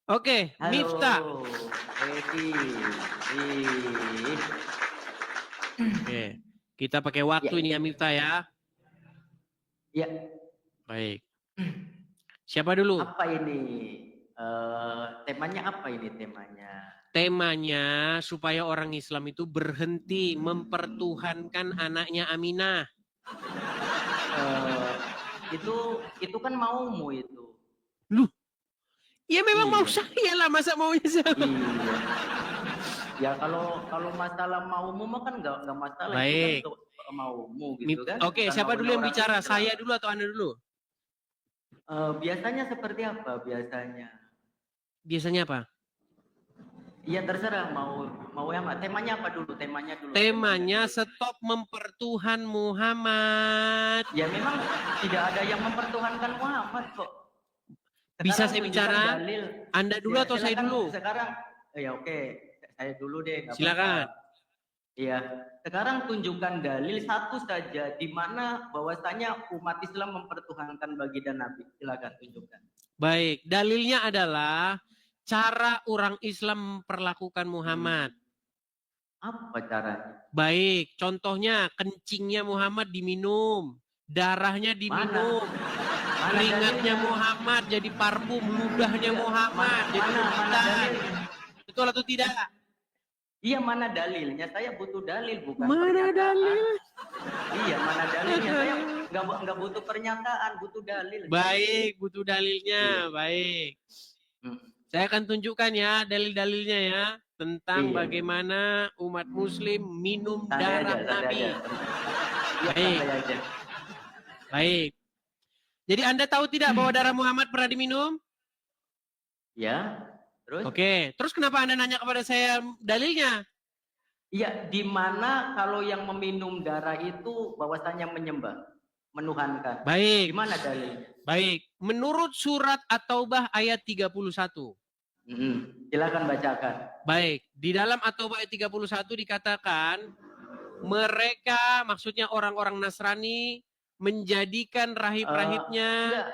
Oke, Miftah. Halo, Edi. Ih, Oke, kita pakai waktu Ya. ini ya Miftah ya. Ya, Baik. Siapa dulu? apa ini? Temanya apa ini temanya? Temanya supaya orang Islam itu berhenti mempertuhankan anaknya Aminah. Eh, itu kan maumu itu. Loh, ya memang mau Iya, saya lah, masa maunya saya. iya. Ya kalau masalah maumu mah kan nggak masalah, Baik. itu kan maumu gitu kan. Oke, Bukan siapa dulu maunya yang orang bicara? Islam. Saya dulu atau Anda dulu? Biasanya seperti apa biasanya? Biasanya apa? Iya terserah mau yang apa? Temanya apa dulu? Temanya dulu. Temanya stop mempertuhan Muhammad. Ya memang tidak ada yang mempertuhankan Muhammad kok. Sekarang Bisa saya bicara? dalil. Anda dulu atau saya dulu? Sekarang ya oke, saya dulu deh. Silakan. Iya, sekarang tunjukkan dalil satu saja di mana bahwasanya umat Islam mempertuhankan baginda Nabi. Silakan tunjukkan. Baik, dalilnya adalah cara orang Islam memperlakukan Muhammad. Apa caranya? Baik, contohnya kencingnya Muhammad diminum, darahnya diminum, keringatnya Muhammad jadi parfum, ludahnya Muhammad jadi rebutan. Betul atau tidak? Iya, mana dalilnya? Saya butuh dalil, bukan mana pernyataan. Dalil? Iya, mana dalilnya? Saya nggak butuh pernyataan, butuh dalil. Baik, butuh dalilnya. Iya. Baik. Saya akan tunjukkan ya dalil-dalilnya ya tentang bagaimana umat Muslim minum darah Nabi. Baik. Baik. Jadi Anda tahu tidak bahwa darah Muhammad pernah diminum? Ya. Terus? Oke. Terus kenapa Anda nanya kepada saya dalilnya? Iya, di mana kalau yang meminum darah itu bahwasanya menyembah, menuhankan. Baik. Di mana dalilnya? Baik. Menurut surat At-Taubah ayat 31. Silakan bacakan. Baik. Di dalam At-Taubah ayat 31 dikatakan mereka, maksudnya orang-orang Nasrani, menjadikan rahib-rahibnya.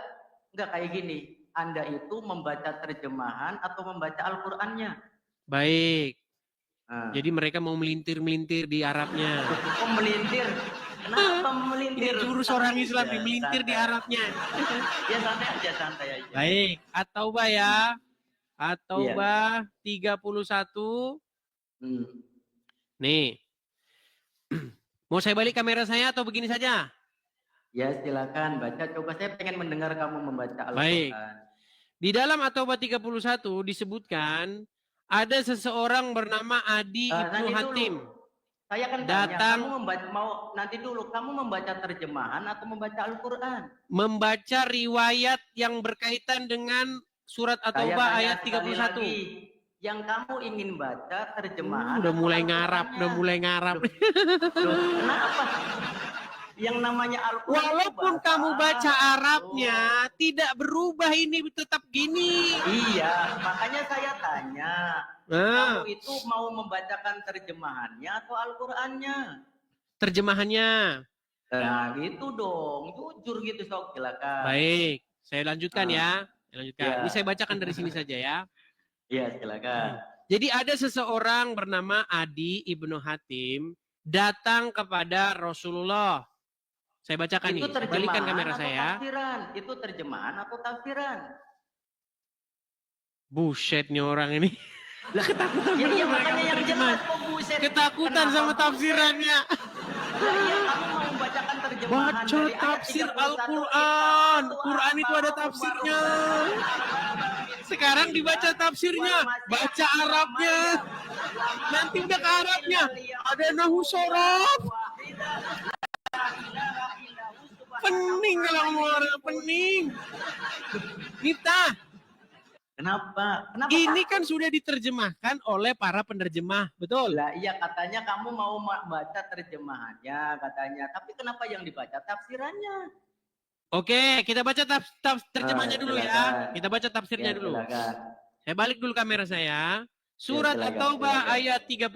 Enggak kayak gini. Anda itu membaca terjemahan atau membaca Al-Qur'annya? Baik. Jadi mereka mau melintir-melintir di Arabnya. Oh, melintir? Kenapa melintir? Ini jurus orang Islam nih, melintir di Arabnya. Ya santai aja. Baik, At-Taubah ya. At-Taubah 31. Nih. Mau saya balik kamera saya atau begini saja? Ya silakan baca. Coba saya pengen mendengar kamu membaca Al-Quran. Baik. Di dalam At-Taubah 31 disebutkan ada seseorang bernama Adi Ibnu Hatim. Saya kan datang kamu membaca terjemahan atau membaca Al-Quran? Membaca riwayat yang berkaitan dengan surat At-Taubah ayat 31. Yang kamu ingin baca terjemahan? Udah mulai ngarap. Kenapa? Yang namanya Al-Quran. Walaupun kamu baca Arabnya, tidak berubah, ini tetap gini. Iya, makanya saya tanya. Kamu itu mau membacakan terjemahannya atau Al-Qurannya? Terjemahannya. Nah, gitu dong. Jujur gitu, sok, silakan. Baik, saya lanjutkan ya. Ini saya bacakan dari sini saja ya. Iya, silakan. Jadi ada seseorang bernama Adi Ibnu Hatim datang kepada Rasulullah. Saya bacakan nih, balikan kamera saya. Itu terjemahan atau tafsiran? Busetnya orang ini. Ketakutan ya, makanya yang jelas kok buset. Ketakutan sama tafsirannya. Iya, kamu mau membacakan terjemahan baca tafsir Al-Quran. Quran itu ada tafsirnya. Sekarang dibaca tafsirnya, baca Arabnya. Nanti udah ke Arabnya, ada nahu sorof. Pening kalau mau orang pening. Kita. Kenapa? Ini kan sudah diterjemahkan oleh para penerjemah, betul? Lah iya, katanya kamu mau baca terjemahannya katanya. Tapi kenapa yang dibaca tafsirannya? Oke, kita baca terjemahnya dulu ya. Kita baca tafsirnya dulu. Saya balik dulu kamera saya. Surat At-Taubah ayat 31.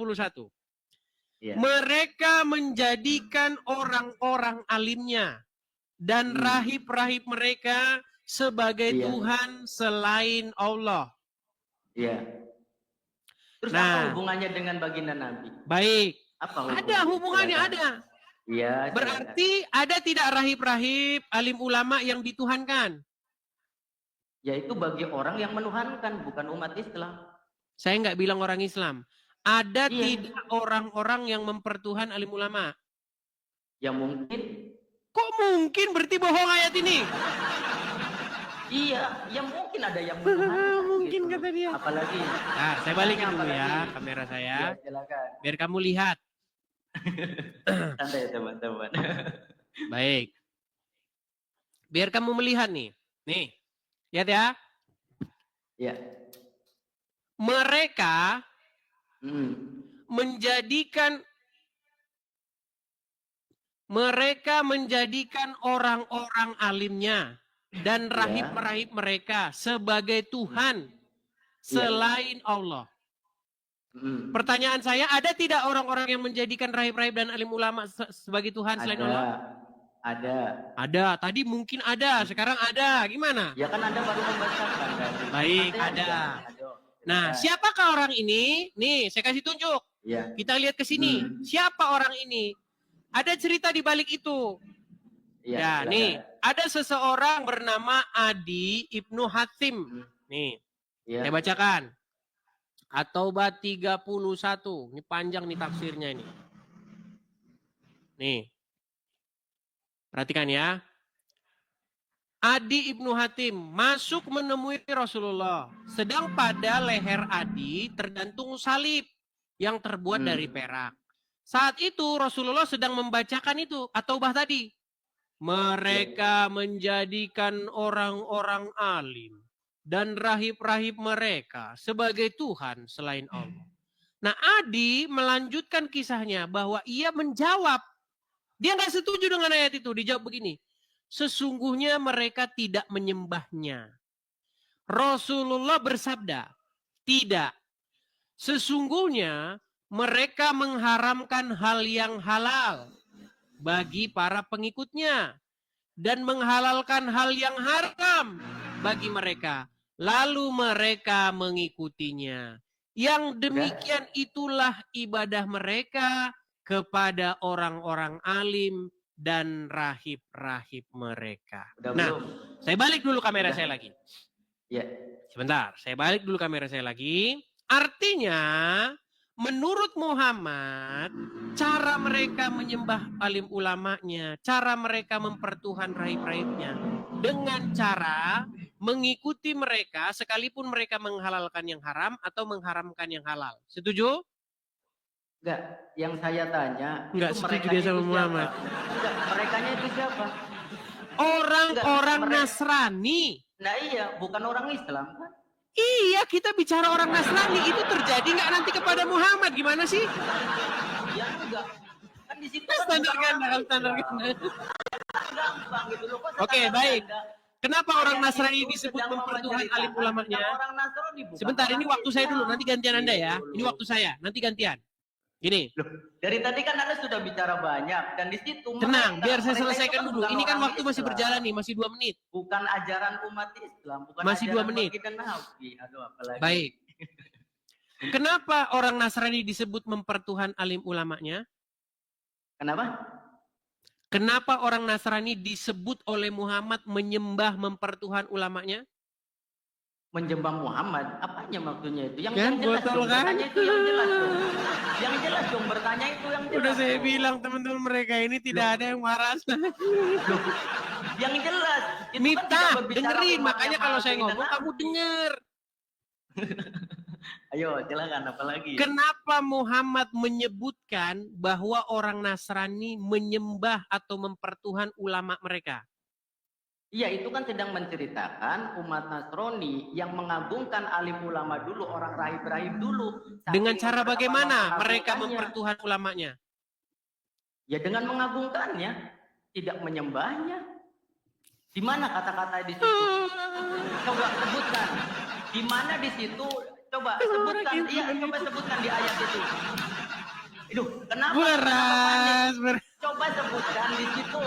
Mereka menjadikan orang-orang alimnya dan rahib-rahib mereka sebagai Tuhan selain Allah. Iya. Terus apa hubungannya dengan baginda Nabi? Baik. Apa hubungannya? Ada hubungannya, ada. Iya. Berarti ada tidak rahib-rahib, alim ulama yang dituhankan? Yaitu bagi orang yang menuhankan, bukan umat Islam. Saya nggak bilang orang Islam. Ada tidak orang-orang yang mempertuhan alim ulama? Ya mungkin. Kok mungkin? Berarti bohong ayat ini. Iya, ya mungkin ada yang menuhankan. Mungkin gitu. kata dia. Apalagi. Nah, saya balikin dulu ya kamera saya. Ya, silakan. Biar kamu lihat. Santai teman-teman. Baik. Biar kamu melihat nih. Nih. Lihat ya. Ya. Mereka menjadikan orang-orang alimnya dan rahib-rahib mereka sebagai Tuhan selain Allah. Pertanyaan saya, ada tidak orang-orang yang menjadikan rahib-rahib dan alim ulama sebagai Tuhan selain Allah? Ada. Tadi mungkin ada, sekarang ada. Gimana? Ya kan Anda baru membacakan. Baik, ada. Nah, siapakah orang ini? Nih, saya kasih tunjuk. Ya. Kita lihat ke sini. Siapa orang ini? Ada cerita di balik itu. Ya, nih. Ada seseorang bernama Adi Ibnu Hatim. Nih, saya bacakan. At-Taubah 31. Ini panjang nih tafsirnya ini. Nih. Perhatikan ya. Adi Ibnu Hatim masuk menemui Rasulullah. Sedang pada leher Adi tergantung salib yang terbuat dari perak. Saat itu Rasulullah sedang membacakan itu At-Taubah tadi. Mereka menjadikan orang-orang alim dan rahib-rahib mereka sebagai Tuhan selain Allah. Nah, Adi melanjutkan kisahnya bahwa ia menjawab. Dia nggak setuju dengan ayat itu. Dijawab begini. Sesungguhnya mereka tidak menyembahnya. Rasulullah bersabda, tidak. Sesungguhnya mereka mengharamkan hal yang halal bagi para pengikutnya dan menghalalkan hal yang haram bagi mereka. Lalu mereka mengikutinya. Yang demikian itulah ibadah mereka kepada orang-orang alim dan rahib-rahib mereka. Saya balik dulu kamera saya lagi. Ya. Sebentar, saya balik dulu kamera saya lagi. Artinya, menurut Muhammad, cara mereka menyembah alim ulamanya, cara mereka mempertuhan rahib-rahibnya, dengan cara mengikuti mereka sekalipun mereka menghalalkan yang haram atau mengharamkan yang halal. Setuju? Enggak, yang saya tanya. Enggak setuju dia sama Muhammad. Enggak, merekanya itu siapa? Orang-orang Nasrani. Nah iya, bukan orang Islam kan? Iya, kita bicara orang Nasrani. Itu terjadi nggak nanti kepada Muhammad? Gimana sih? Ya enggak. Kan di situ standar ganda. Gampang gitu loh. Oke, baik. Kenapa orang Nasrani disebut mempertuhan alim ulamanya? Sebentar, ini waktu saya dulu. Nanti gantian Anda ya. Ini waktu saya. Nanti gantian. Gini. Loh, dari tadi kan Anda sudah bicara banyak dan di situ. Tenang, biar saya selesaikan dulu. Ini kan waktu masih berjalan nih, masih 2 menit. Bukan ajaran umat Islam, bukan masih 2 menit. Aduh, apalagi. Baik. Kenapa orang Nasrani disebut mempertuhan alim ulamanya? Kenapa? Kenapa orang Nasrani disebut oleh Muhammad menyembah mempertuhan ulamanya? Menyembah Muhammad, apanya maksudnya itu? Yang kan, jelas dong, bertanya itu yang jelas dong. Yang jelas dong, bertanya itu yang jelas. Udah saya bilang teman-teman mereka ini tidak ada yang waras. Yang jelas. Mita, dengerin. Makanya kalau saya ngomong, kamu denger. Ayo, silakan apalagi. Kenapa Muhammad menyebutkan bahwa orang Nasrani menyembah atau mempertuhan ulama mereka? Iya, itu kan sedang menceritakan umat Nasrani yang mengagungkan alim ulama dulu, orang rahib-rahib dulu. Dengan cara bagaimana mereka mempertuhan ulamanya? Ya dengan mengagungkannya, tidak menyembahnya. Di mana kata-kata di situ? Coba sebutkan. Di mana di situ? Coba sebutkan. Iya, coba sebutkan di ayat itu. Aduh, kenapa? Coba sebutkan di situ.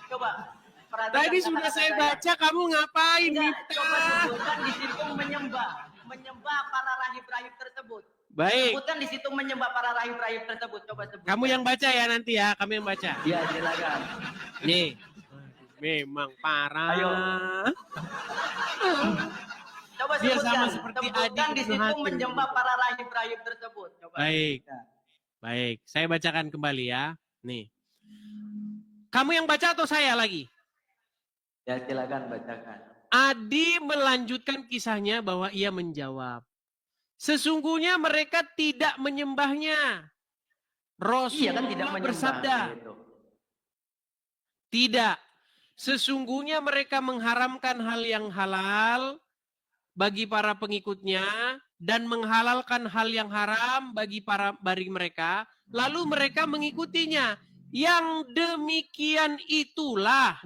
Coba. Tadi sudah saya baca, kamu ngapain, Mita? Coba sebutkan di situ menyembah para rahib tersebut. Baik. Sebutkan di situ menyembah para rahib-rahib tersebut. Coba sebutkan. Kamu yang baca ya nanti ya, kami yang baca. Iya, silakan. Nih. Memang parah. Ayo. Coba Dia sebutkan. sama seperti Sebutkan adik di Ibnu situ Hatim. menyembah para rahib-rahib tersebut. Coba. Baik. Baik, saya bacakan kembali ya. Nih. Kamu yang baca atau saya lagi? Ya, silakan bacakan. Adi melanjutkan kisahnya bahwa ia menjawab. Sesungguhnya mereka tidak menyembahnya. Rasulullah kan tidak menyembah, bersabda. gitu. Tidak. Sesungguhnya mereka mengharamkan hal yang halal bagi para pengikutnya dan menghalalkan hal yang haram bagi mereka. Lalu mereka mengikutinya. Yang demikian itulah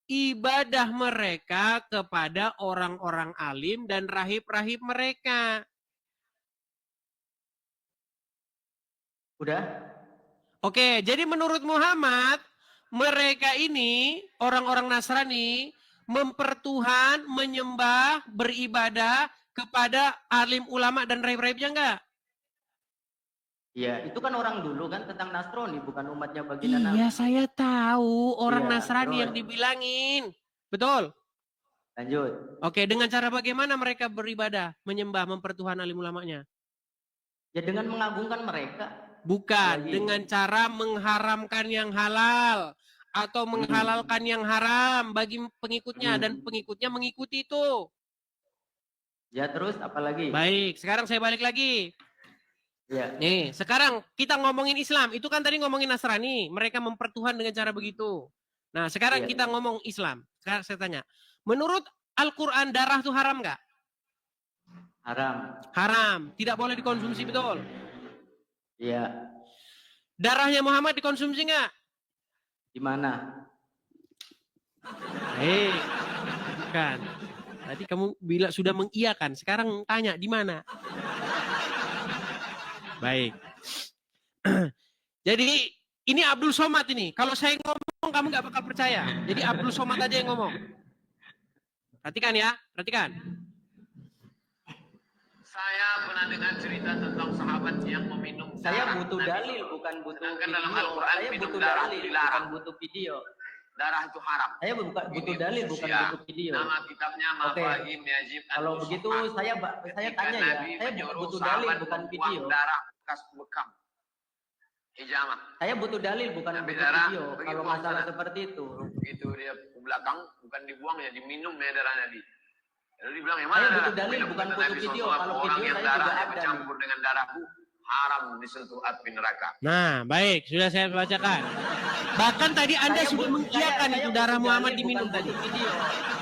ibadah mereka kepada orang-orang alim dan rahib-rahib mereka. Udah? Oke, jadi menurut Muhammad, mereka ini, orang-orang Nasrani, mempertuhan, menyembah, beribadah kepada alim ulama dan rahib-rahibnya enggak? Iya, itu kan orang dulu kan tentang Nasrani, bukan umatnya baginda Nabi. Iya, saya tahu orang Iya, Nasrani terus. yang dibilangin. Betul? Lanjut. Oke, dengan cara bagaimana mereka beribadah, menyembah, mempertuhan alim ulamanya? Ya dengan mengagungkan mereka. Bukan, dengan cara mengharamkan yang halal atau menghalalkan yang haram bagi pengikutnya dan pengikutnya mengikuti itu. Ya terus apa lagi? Baik, sekarang saya balik lagi. Ya. Nih, sekarang kita ngomongin Islam. Itu kan tadi ngomongin Nasrani. Mereka mempertuhan dengan cara begitu. Nah, sekarang kita ngomong Islam. Sekarang saya tanya. Menurut Al-Quran, darah itu haram nggak? Haram. Haram. Tidak boleh dikonsumsi, betul? Iya. Darahnya Muhammad dikonsumsi nggak? Di mana? Bukan. Tadi kamu bila sudah mengiyakan. Sekarang tanya, di mana? Baik. Jadi ini Abdul Somad ini. Kalau saya ngomong kamu nggak bakal percaya. Jadi Abdul Somad aja yang ngomong. Perhatikan ya, perhatikan. Saya pernah dengar cerita tentang sahabat yang meminum darah. Saya butuh dalil, bukan butuh Sedangkan video. dalam Al-Quran Saya minum butuh darah dalil, dilarang. bukan butuh video. Darah itu haram. Saya butuh dalil, bukan butuh video. Nama kitabnya Mafahim Yazid Kalau begitu saya tanya ya, saya butuh dalil, bukan video. Darah bekas bekam. Hijamah. Saya butuh dalil, bukan butuh darah, video. pergi Kalau buang masalah sana. seperti itu. Itu dia ke belakang, bukan dibuang ya, diminum ya darahnya di. Lalu dibilang yang Saya mana? butuh dalil, bukan butuh Nabi video. SAW, Kalau orang video yang saya juga darahnya ada. bercampur dengan darahku haram disentuh api neraka. Nah, baik, sudah saya bacakan. Bahkan tadi Anda sudah mengiyakan itu darah Muhammad diminum tadi. Video.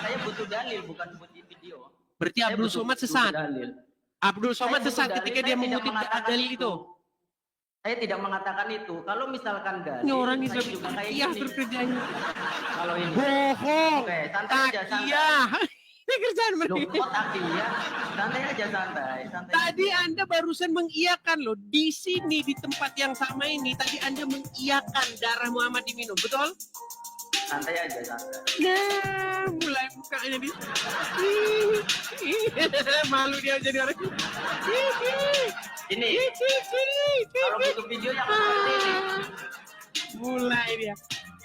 Saya butuh dalil, bukan butuh video. Berarti Abdul Somad sesat. Abdul Somad sesat ketika dia mengutip dalil itu. Saya tidak mengatakan itu. Kalau misalkan dalil, Ini orang saya Islam juga kayak iya gini. kerjanya. Kalau ini. Bohong. Oke, santai aja, santai. Takiyah. Ini kerjaan Loh, mereka. kok takiyah? Santai aja, santai. Tadi Anda barusan mengiyakan loh. Di sini, di tempat yang sama ini, tadi Anda mengiyakan darah Muhammad diminum. Betul? Santai aja, santai. Nah, mulai mukanya di... Malu dia jadi orang. Ini, kalau butuh video yang seperti ini. Mulai dia.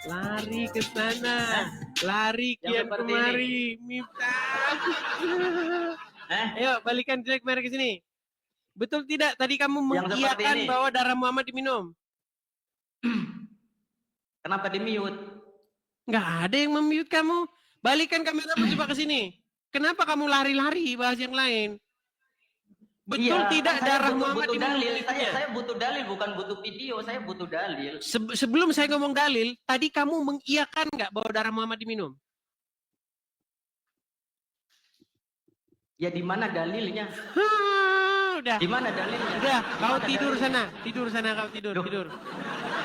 Lari ke sana. Lari kian kemari. Miftah. Ayo, balikan jelek merek ke sini. Betul tidak? Tadi kamu mengiyakan bahwa darah Muhammad diminum. Kenapa di-mute? Nggak ada yang mem-mute kamu. Balikan kameramu coba ke sini. Kenapa kamu lari-lari bahas yang lain? Betul tidak darah Muhammad diminum? Saya butuh dalil, bukan butuh video. Saya butuh dalil. Sebelum saya ngomong dalil, tadi kamu mengiyakan nggak bahwa darah Muhammad diminum? Ya di mana dalilnya? Udah. Di mana dalilnya? Udah, kau tidur sana. Tidur sana kau tidur, tidur.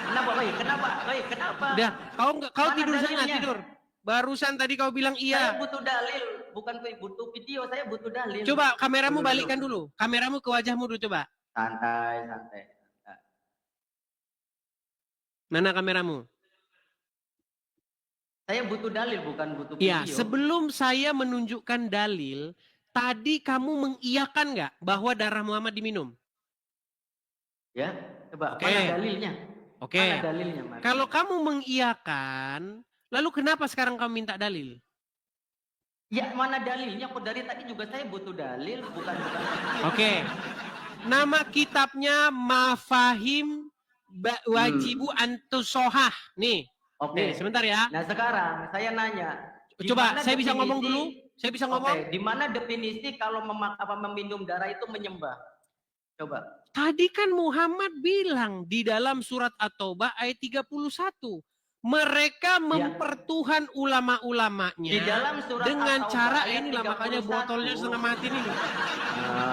Kenapa, Baik? Kenapa? Udah, kau tidur sana, tidur. Barusan tadi kau bilang iya. Saya butuh dalil, bukan butuh video, saya butuh dalil. Coba kameramu balikkan dulu. Kameramu ke wajahmu dulu coba. Santai. Mana kameramu? Saya butuh dalil, bukan butuh video. Iya, sebelum saya menunjukkan dalil, tadi kamu mengiyakan nggak bahwa darah Muhammad diminum? Ya, coba Oke. mana dalilnya? Oke. Mana dalilnya, Mas? Kalau kamu mengiyakan, lalu kenapa sekarang kamu minta dalil? Ya, mana dalilnya? Kok dari tadi juga saya butuh dalil, bukan. Oke. Nama kitabnya Mafahim Wajibu Antusohah. Nih. Oke. Nih, sebentar ya. Nah, sekarang saya nanya. Coba, saya bisa ngomong dulu? Saya bisa ngomong? Oke, di mana definisi kalau meminum darah itu menyembah? Coba. Tadi kan Muhammad bilang di dalam surat At-Taubah ayat 31. Mereka mempertuhan ulama-ulamanya di dalam surat dengan cara ini lah, makanya botolnya setengah mati nih.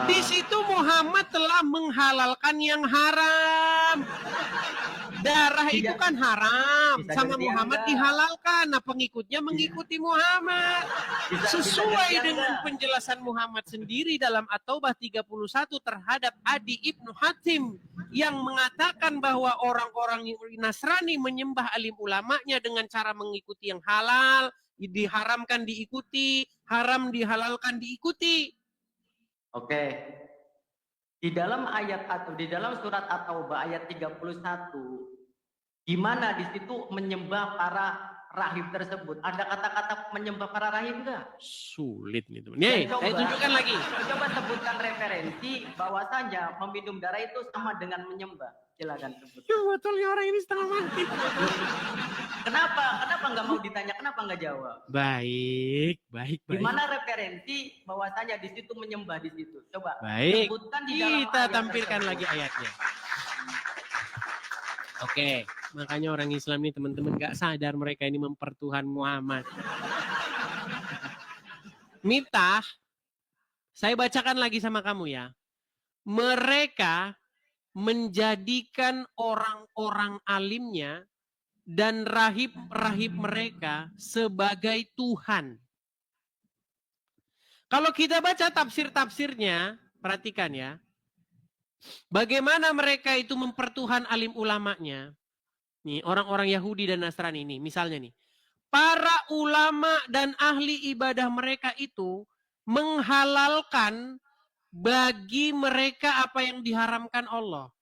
Di situ Muhammad telah menghalalkan yang haram. Darah itu kan haram, sama Muhammad dihalalkan. Nah, pengikutnya mengikuti Muhammad. Sesuai dengan penjelasan Muhammad sendiri dalam At-Taubah 31 terhadap Adi Ibnu Hatim yang mengatakan bahwa orang-orang Nasrani menyembah alim ulamanya dengan cara mengikuti yang halal, diharamkan diikuti, haram dihalalkan diikuti. Oke. Di dalam ayat atau di dalam surat At-Taubah ayat 31, di mana di situ menyembah para rahib tersebut? Ada kata-kata menyembah para rahib enggak? Sulit nih teman. Nih, saya tunjukkan lagi. Coba sebutkan referensi bahwasanya meminum darah itu sama dengan menyembah. Silakan sebut. Botolnya orang ini setengah mati. Kenapa? Kenapa nggak mau ditanya? Kenapa nggak jawab? Baik. Di mana referensi bahwasanya di situ menyembah di situ? Coba. Baik. Sebutkan di dalam Kita ayat tampilkan tersebut. lagi ayatnya. Oke, makanya orang Islam ini teman-teman gak sadar mereka ini mempertuhan Muhammad. Miftah, saya bacakan lagi sama kamu ya. Mereka menjadikan orang-orang alimnya dan rahib-rahib mereka sebagai Tuhan. Kalau kita baca tafsir-tafsirnya, perhatikan ya. Bagaimana mereka itu mempertuhan alim ulamanya. Nih, orang-orang Yahudi dan Nasrani ini, misalnya nih. Para ulama dan ahli ibadah mereka itu menghalalkan bagi mereka apa yang diharamkan Allah.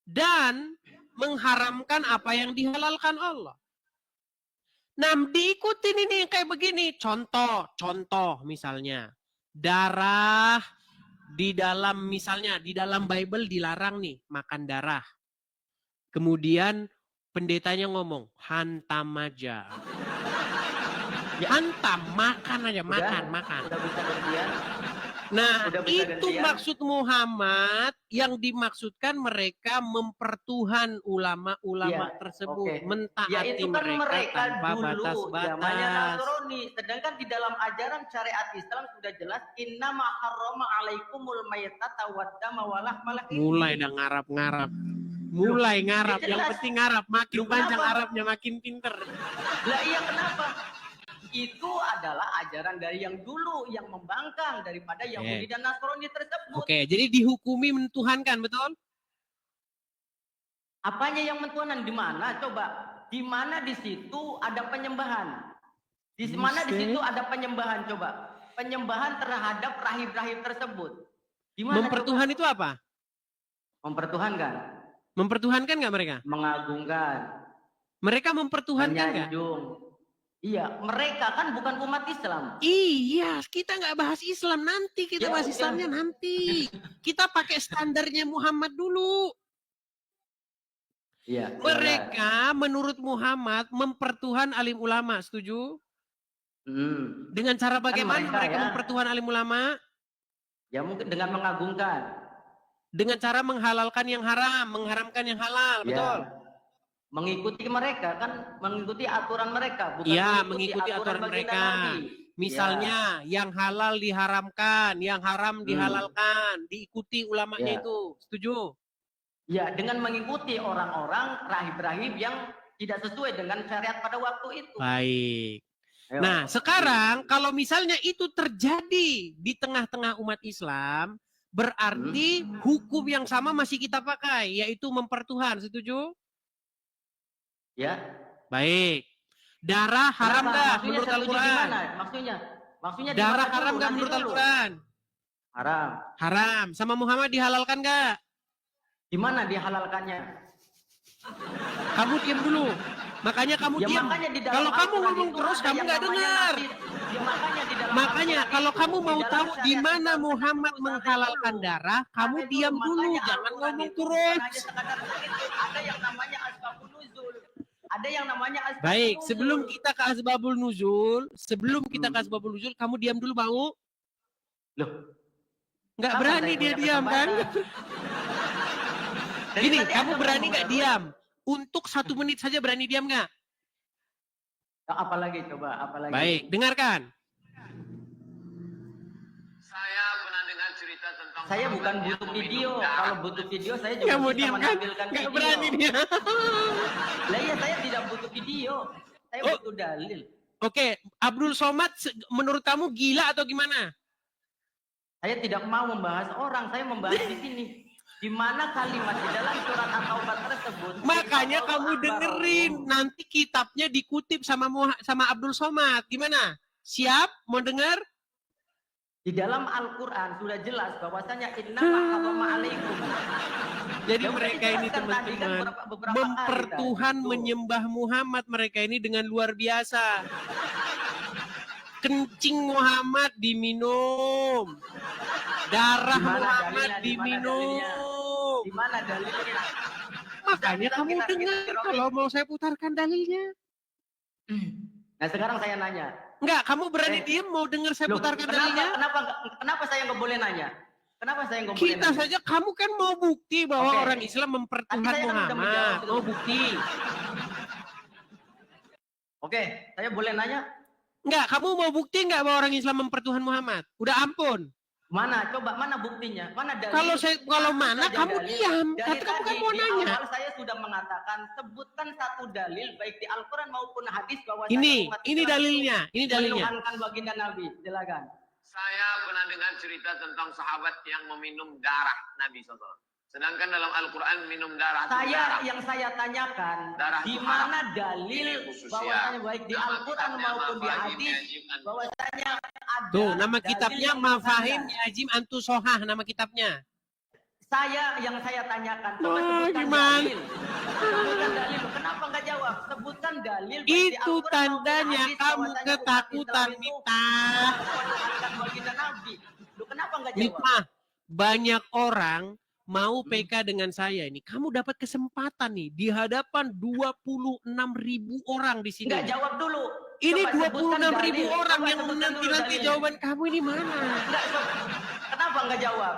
Dan mengharamkan apa yang dihalalkan Allah. Nah, diikutin ini kayak begini. Contoh misalnya. Darah di dalam, misalnya di dalam Bible dilarang nih makan darah. Kemudian pendetanya ngomong, hantam aja. Hantam, makan aja, makan. Udah bisa gantian. Nah, itu maksud Muhammad yang dimaksudkan mereka mempertuhan ulama-ulama tersebut. Mentaati ya, itu kan mereka tanpa dulu batas-batas. zamannya Nasrani. Sedangkan di dalam ajaran syariat Islam sudah jelas innama harrama alaikumul mayyitata waddama walahmal khinzir. Mulai dah ngarap-ngarap. Mulai ngarap, yang penting ngarap. Makin panjang Arabnya makin pinter. Lah iya, kenapa? Itu adalah ajaran dari yang dulu yang membangkang daripada Yahudi dan Nasrani tersebut. Oke, jadi dihukumi mentuhankan, betul? Apanya yang mentuhanan? Di mana? Coba. Di mana di situ ada penyembahan? Di mana di situ ada penyembahan? Coba. Penyembahan terhadap rahib-rahib tersebut. Di mana? Mempertuhan itu apa? Mempertuhankan. Mempertuhankan nggak mereka? Mengagungkan. Mereka mempertuhankan nggak? Iya, mereka kan bukan umat Islam. Iya, kita nggak bahas Islam nanti, kita bahas Islamnya nanti. Kita pakai standarnya Muhammad dulu. Iya. Mereka menurut Muhammad mempertuhan alim ulama, setuju? Dengan cara bagaimana mereka mempertuhan alim ulama? Ya mungkin dengan mengagungkan. Dengan cara menghalalkan yang haram, mengharamkan yang halal, betul? Mengikuti mereka kan, mengikuti aturan mereka, bukan mengikuti aturan mereka. Misalnya yang halal diharamkan, yang haram dihalalkan, diikuti ulamanya itu. Setuju? Ya, dengan mengikuti orang-orang rahib-rahib yang tidak sesuai dengan syariat pada waktu itu. Baik. Nah, sekarang kalau misalnya itu terjadi di tengah-tengah umat Islam, berarti hukum yang sama masih kita pakai, yaitu mempertuhan. Setuju? Ya. Baik. Darah haram nggak menurut Al-Quran? Maksudnya darah haram nggak menurut Al-Quran? Haram. Haram. Sama Muhammad dihalalkan nggak? Di mana dihalalkannya? Kamu diam dulu. Makanya kamu Ya, diam. makanya di dalam Kalau kamu Al-Quran ngomong itu terus, ada kamu yang nggak namanya dengar. nafsi. Ya, makanya di dalam Makanya Al-Quran kalau itu, kamu di mau dalam tahu di syariat mana itu, Muhammad santai menghalalkan dulu. darah, kamu Santai diam dulu, Makanya jangan Al-Quran ngomong itu bukan hanya terus. sekadar begitu. Ada yang namanya asbabun nuzul. Ada yang namanya asbabun Baik, nuzul. sebelum kita ke asbabul nuzul, kamu diam dulu mau? Loh, Nggak kapan berani saya dia punya diam kan? Dari Gini, tadi kamu Anda berani ngomong nggak terus. diam? Untuk 1 menit saja berani diam nggak? Apalagi coba, apalagi. Baik, dengarkan. Saya pernah dengar cerita tentang Saya sahabat bukan yang butuh meminum video. darah. Kalau butuh video saya juga Nggak mau bisa diam kan? menampilkan Nggak video. berani dia. Lah iya, saya tidak butuh video. Saya Oh. butuh dalil. Oke, Abdul Somad menurut kamu gila atau gimana? Saya tidak mau membahas orang, saya membahas di sini. Di mana kalimat di dalam surat At-Taubah tersebut. Makanya kamu dengerin, nanti kitabnya dikutip sama Abdul Somad. Gimana? Siap? Mau dengar? Di dalam Al-Quran sudah jelas bahwasanya innama harrama alaikum. Jadi Ya, mereka ini dijelaskan tadi kan teman-teman beberapa mempertuhan kali tadi. menyembah Muhammad mereka ini dengan luar biasa. Kencing Muhammad diminum. Darah Di mana Muhammad dalilnya? diminum. Di mana dalilnya? Makanya Kita- kamu kita- dengar kita- kalau mau saya putarkan dalilnya. Nah sekarang saya nanya. Enggak, kamu berani diem mau dengar saya Loh, putarkan dalilnya? kenapa saya nggak boleh nanya? Kenapa saya nggak boleh Kita nanya? saja, kamu kan mau bukti bahwa Oke. orang Islam mempertuhan Tadi saya kan udah Muhammad. menjawab itu. Mau bukti. Oke, saya boleh nanya? Enggak, kamu mau bukti enggak bahwa orang Islam mempertuhan Muhammad? Udah ampun. Mana? Coba mana buktinya? Mana dalil? Kalau mana saja kamu dalil. diam. Dari Kata kamu kan tadi mau di nanya. awal saya sudah mengatakan sebutkan satu dalil baik di Al-Quran maupun hadis bahwa Ini dalilnya, ini dalilnya. menuhankan baginda Nabi. Silakan. Saya pernah dengar cerita tentang sahabat yang meminum darah Nabi SAW. Sedangkan dalam Al-Quran minum darah itu darah. Yang saya tanyakan, Darah di itu mana haram. dalil Ini khususnya. bahwasanya baik di Nama Al-Quran kitabnya maupun di Mafahim hadis Yajib An- bahwasanya ada Tuh, nama dalil kitabnya yang Mafahim menerangkan. Yajim Antu Sohah, nama kitabnya. Yang saya tanyakan, coba Wah, sebutkan gimana? dalil. Sebutkan dalil. Kenapa nggak jawab? Sebutkan dalil. baik di Itu Al-Quran maupun tandanya hadis kamu bahwasanya umat ketakutan, Islam itu Mita. menuhankan baginda Nabi. Lu kenapa nggak jawab? Mita, banyak orang mau PK dengan saya ini. Kamu dapat kesempatan nih di hadapan 26.000 orang di sini. Nggak jawab dulu. Ini Coba sebutkan 26.000 dalil. orang Coba yang sebutkan menanti dulu nanti dalilnya. jawaban kamu ini mana? Enggak, kenapa nggak jawab?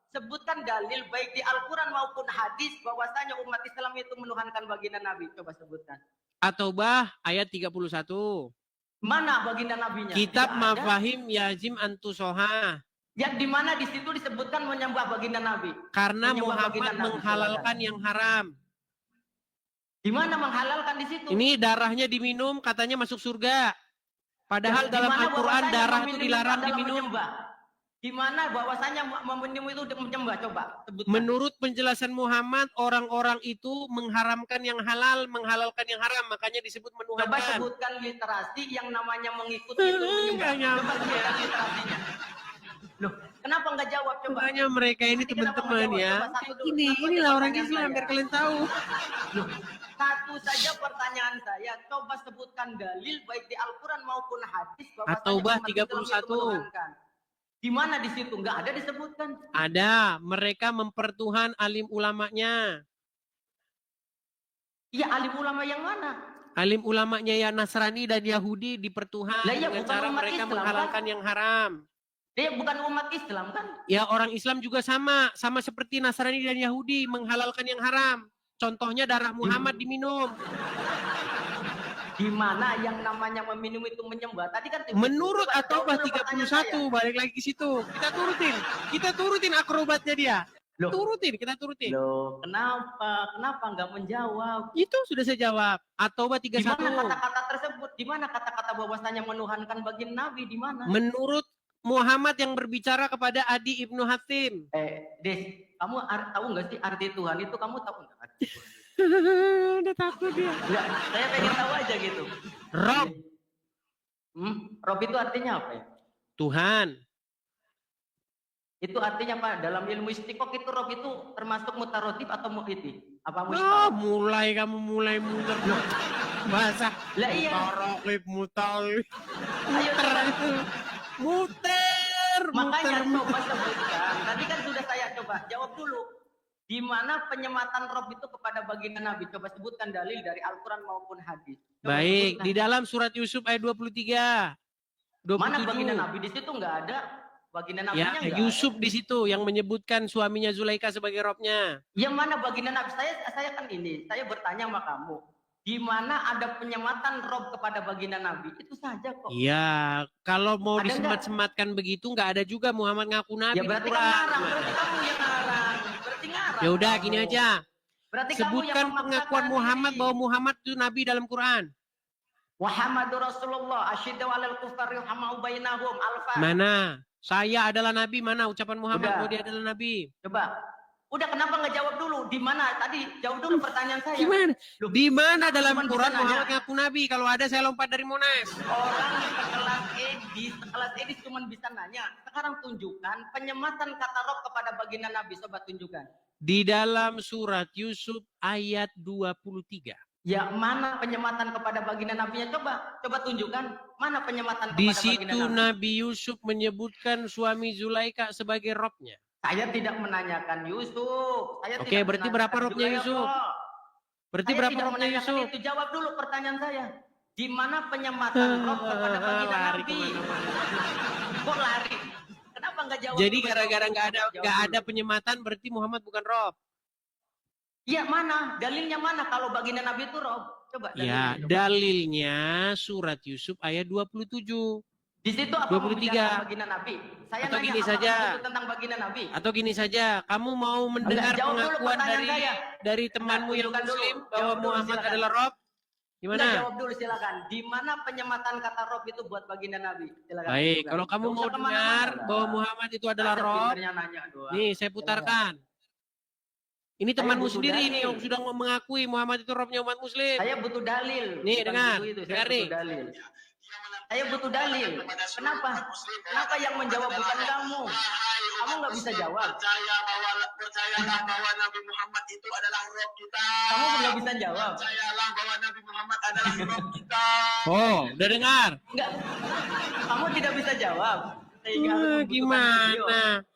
Sebutkan dalil baik di Al-Quran maupun hadis bahwasanya umat Islam itu menuhankan baginda Nabi. Coba sebutkan. At-Taubah ayat 31. Mana baginda Nabinya? Kitab Tidak ada. Mafahim Yajim Antu Sohah. Yang di mana di situ disebutkan menyembah baginda Nabi. Karena Menyembah Muhammad baginda Nabi, menghalalkan yang haram. Di mana menghalalkan di situ? Ini darahnya diminum katanya masuk surga. Padahal Di dalam mana Al-Quran bahwasanya darah itu meminum dilarang adalah diminum. menyembah? Di mana bahwasanya meminum itu menyembah? Coba sebutkan. Menurut penjelasan Muhammad, orang-orang itu mengharamkan yang halal, menghalalkan yang haram. Makanya disebut Coba menuhankan. sebutkan literasi yang namanya mengikuti itu menyembah. Nggak nyambung Coba sebutkan literasinya. Loh, kenapa nggak jawab? Coba. Makanya mereka ini Nanti kenapa teman-teman nggak ya. jawab? Coba satu dulu. Ini, Satu aja inilah orang pertanyaan Islam saya. biar kalian tahu. Loh, satu saja pertanyaan saya. Coba sebutkan dalil baik di Al-Quran maupun hadis bahwa At-Taubah 31. Di mana di situ? Nggak ada disebutkan. Ada, mereka mempertuhan alim ulamanya. Iya, alim ulama yang mana? Alim ulamanya ya Nasrani dan Yahudi dipertuhan Lah iya, dengan bukan cara umat mereka Islam, menghalalkan yang haram. Dia bukan umat Islam kan? Ya orang Islam juga sama seperti Nasrani dan Yahudi menghalalkan yang haram. Contohnya darah Muhammad diminum. Di mana yang namanya meminum itu menyembah? Tadi kan Menurut Coba At-Taubah jawab dulu pertanyaan saya. 31, balik lagi ke situ. Kita turutin akrobatnya dia. Loh. Kita turutin. Loh, kenapa nggak menjawab? Itu sudah saya jawab. At-Taubah Di mana 31. kata-kata tersebut? Di mana kata-kata bahwasanya menuhankan baginda Nabi? Di mana? Menurut Muhammad yang berbicara kepada Adi Ibnu Hatim. Des, kamu tahu nggak sih arti Tuhan itu? Kamu tahu nggak arti Tuhan? Udah takut dia. Nggak, saya pengen tahu aja gitu. Rob, Rob itu artinya apa ya? Tuhan. Itu artinya apa? Dalam ilmu istiqoq itu rob itu termasuk mutarotif atau mu'iti? Apa Oh, mustarob? mulai muter. Bahasa. Lah iya. Mutalib. Ayo coba. Muter. Makanya coba sebutkan. Tadi kan sudah saya coba jawab dulu. Di mana penyematan rob itu kepada baginda Nabi? Coba sebutkan dalil dari Al-Quran maupun hadis. Coba Baik, sebutkan. di dalam surat Yusuf ayat 23. 27. Mana baginda Nabi di situ nggak ada? Baginda Nabinya ya, Yusuf ada. Di situ yang menyebutkan suaminya Zulaika sebagai robnya. Yang mana baginda Nabi? Saya kan ini, saya bertanya sama kamu. Di mana ada penyematan rob kepada baginda Nabi? Itu saja kok. Iya, kalau mau disemat-sematkan begitu nggak ada juga Muhammad ngaku Nabi. Ya berarti kan ngarang, berarti kamu yang ngarang. Berarti ngarang. Ya udah gini aja. Berarti sebutkan pengakuan Muhammad bahwa Muhammad itu Nabi dalam Quran. Muhammadur Rasulullah asyiddu 'alal kufar yuhamau bainahum alfa. Mana? Saya adalah Nabi, mana ucapan Muhammad bahwa dia adalah Nabi? Coba. Udah kenapa nggak jawab dulu? Di mana tadi? Jawab dulu pertanyaan saya. Gimana? Di mana dalam Quran Muhammad ngaku Nabi? Kalau ada saya lompat dari Monas. Orang sekelas Edis cuma bisa nanya. Sekarang tunjukkan penyematan kata rob kepada baginda Nabi. Coba tunjukkan. Di dalam surat Yusuf ayat 23. Ya, mana penyematan kepada baginda Nabinya? Coba tunjukkan. Mana penyematan kepada di baginda Nabi? Di situ Nabi Yusuf menyebutkan suami Zulaika sebagai robnya. Saya tidak menanyakan Yusuf. Oke, berarti berapa robnya Yusuf? Berarti berapa robnya Yusuf? Itu jawab dulu pertanyaan saya. Di mana penyematan rob kepada baginda Nabi? Kok lari? Kenapa nggak jawab? Jadi gara-gara nggak ada penyematan berarti Muhammad bukan rob. Iya, mana? Dalilnya mana kalau baginda Nabi itu rob? Coba dalilnya. Ya, dalilnya surat Yusuf ayat 27. Di situ apa 23. Baginda Nabi? Saya atau nanya gini saja tentang baginda Nabi. Atau gini saja, kamu mau mendengar pengakuan dari temanmu yang muslim bahwa Muhammad adalah rob? Gimana? Jawab dulu silakan. Di mana penyematan kata rob itu buat baginda Nabi? Silakan. Baik, kalau kamu mau dengar bahwa Muhammad itu adalah rob, nih saya putarkan. Ini temanmu sendiri ini yang sudah mengakui Muhammad itu robnya umat muslim. Saya butuh dalil. Nih dengar, dengar nih. Saya butuh dalil. Kenapa? Kenapa yang menjawab bukan kamu? Kamu nggak bisa jawab. Percayalah bahwa Nabi Muhammad itu adalah rob kita. Kamu nggak bisa jawab. Percayalah bahwa Nabi Muhammad adalah rob kita. Oh, udah dengar? Enggak. Kamu tidak bisa jawab. Gimana?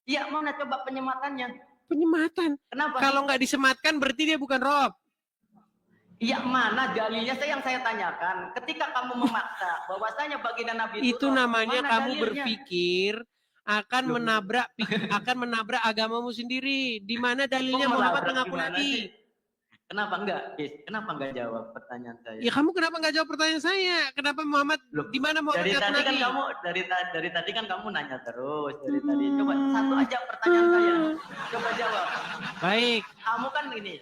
Iya, mana coba penyematannya? Penyematan. Kenapa? Kalau nggak disematkan berarti dia bukan rob. Iya, mana dalilnya? Yang saya tanyakan. Ketika kamu memaksa bahwasanya baginda Nabi itu namanya kamu berpikir akan menabrak agamamu sendiri. Di mana dalilnya Muhammad mengaku Nabi? Kenapa enggak? Kenapa enggak jawab pertanyaan saya? Ya kamu kenapa enggak jawab pertanyaan saya? Kenapa Muhammad? Di mana Muhammad ngaku Nabi? Kan kamu dari tadi kan kamu nanya terus dari tadi. Coba satu aja pertanyaan saya. Coba jawab. Baik. Kamu kan ini.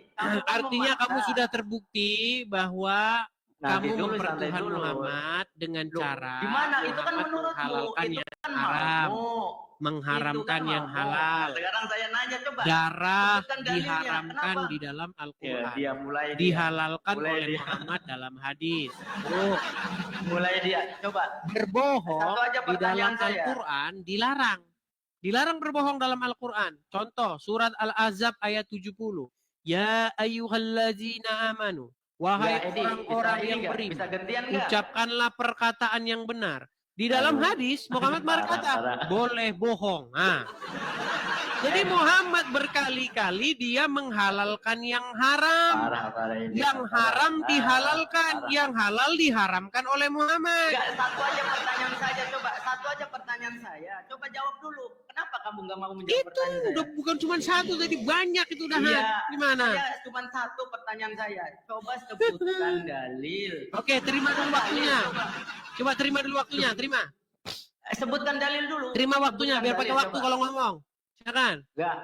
Artinya kamu sudah terbukti bahwa kamu mempertuhan Muhammad dengan cara. Gimana? Itu kan menurutmu. Itu kan haram. Mengharamkan yang halal. Sekarang saya nanya coba. Darah diharamkan di dalam Al-Quran. Ya, dihalalkan oleh Muhammad dalam hadis. Mulai dia coba. Berbohong di dalam Al-Quran dilarang. Dilarang berbohong dalam Al-Quran. Contoh surat Al-Azab ayat 70. Ya ayyuhallazina amanu. Wahai orang-orang yang beriman. Ucapkanlah perkataan yang benar. Di dalam hadis Muhammad berkata boleh bohong. Nah. Jadi Muhammad berkali-kali dia menghalalkan yang haram. Yang haram dihalalkan, yang halal diharamkan oleh Muhammad. Satu aja pertanyaan saja coba. Satu aja pertanyaan saya. Coba jawab dulu. Kenapa kamu nggak mau menjawab pertanyaan saya? Itu bukan cuma satu, tadi banyak itu udah. Iya, gimana? Cuma satu pertanyaan saya. Coba sebutkan dalil. Oke, terima dulu waktunya. Coba terima dulu waktunya, terima. Sebutkan dalil dulu. Terima waktunya, biar pakai waktu kalau ngomong. Silakan. Enggak.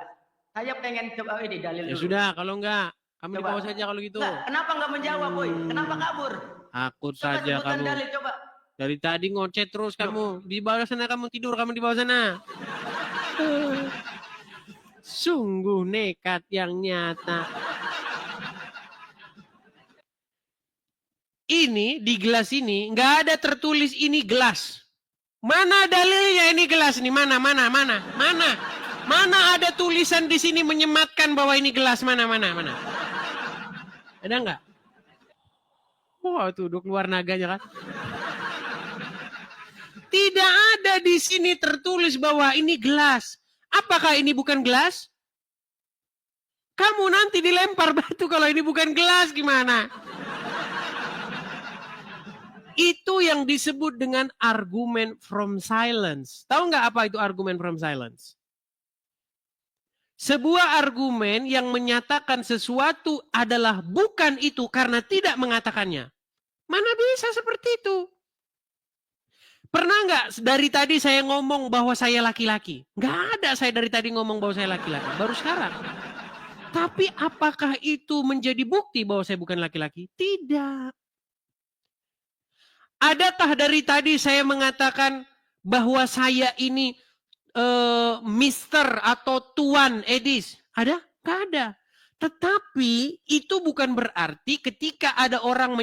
Saya pengen coba ini dalil dulu. Ya sudah, kalau enggak, kamu di bawah saja kalau gitu. Kenapa enggak menjawab, boy? Kenapa kabur? Takut saja kamu. Dalil, coba. Dari tadi ngocet terus kamu. Di bawah sana kamu tidur, kamu di bawah sana. Sungguh nekat yang nyata. Ini di gelas ini nggak ada tertulis ini gelas. Mana dalilnya ini gelas nih? Mana? Mana ada tulisan di sini menyematkan bahwa ini gelas? Mana? Ada nggak? Wah, tuh udah keluar naganya kan? Tidak ada di sini tertulis bahwa ini gelas. Apakah ini bukan gelas? Kamu nanti dilempar batu kalau ini bukan gelas gimana? Itu yang disebut dengan argument from silence. Tahu nggak apa itu argument from silence? Sebuah argumen yang menyatakan sesuatu adalah bukan itu karena tidak mengatakannya. Mana bisa seperti itu? Pernah nggak dari tadi saya ngomong bahwa saya laki-laki? Nggak ada saya dari tadi ngomong bahwa saya laki-laki. Baru sekarang. Tapi apakah itu menjadi bukti bahwa saya bukan laki-laki? Tidak. Adakah dari tadi saya mengatakan bahwa saya ini Mister atau Tuan Edis? Ada? Nggak ada. Tetapi itu bukan berarti ketika ada orang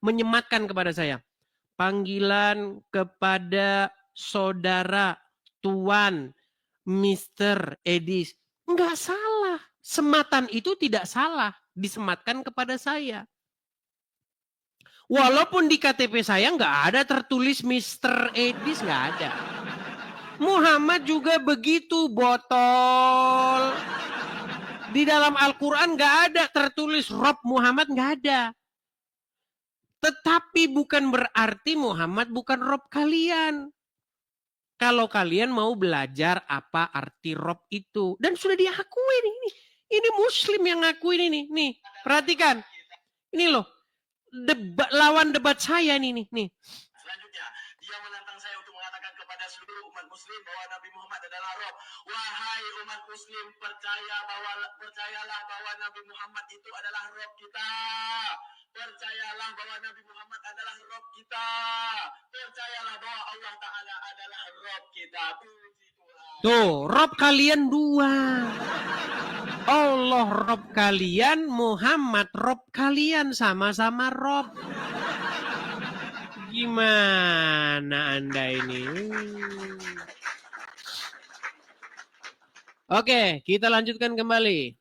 menyematkan kepada saya. Panggilan kepada saudara Tuan Mister Edis. Nggak salah. Sematan itu tidak salah. Disematkan kepada saya. Walaupun di KTP saya nggak ada tertulis Mr. Edis, nggak ada. Muhammad juga begitu, botol. Di dalam Al-Quran nggak ada tertulis Rob Muhammad, nggak ada. Tetapi bukan berarti Muhammad bukan Rob kalian. Kalau kalian mau belajar apa arti Rob itu. Dan sudah diakui nih. Ini Muslim yang ngakuin ini. Nih, perhatikan. Ini loh. Lawan debat saya nih. Selanjutnya, dia menantang saya untuk mengatakan kepada seluruh umat muslim bahwa Nabi Muhammad adalah Rob. Wahai umat muslim, percayalah bahwa Nabi Muhammad itu adalah Rob kita. Percayalah bahwa Nabi Muhammad adalah Rob kita. Percayalah bahwa Allah Ta'ala adalah Rob kita. Tuh, Rob kalian dua. Allah Rob kalian, Muhammad Rob kalian, sama-sama Rob. Gimana Anda ini? Oke, kita lanjutkan kembali.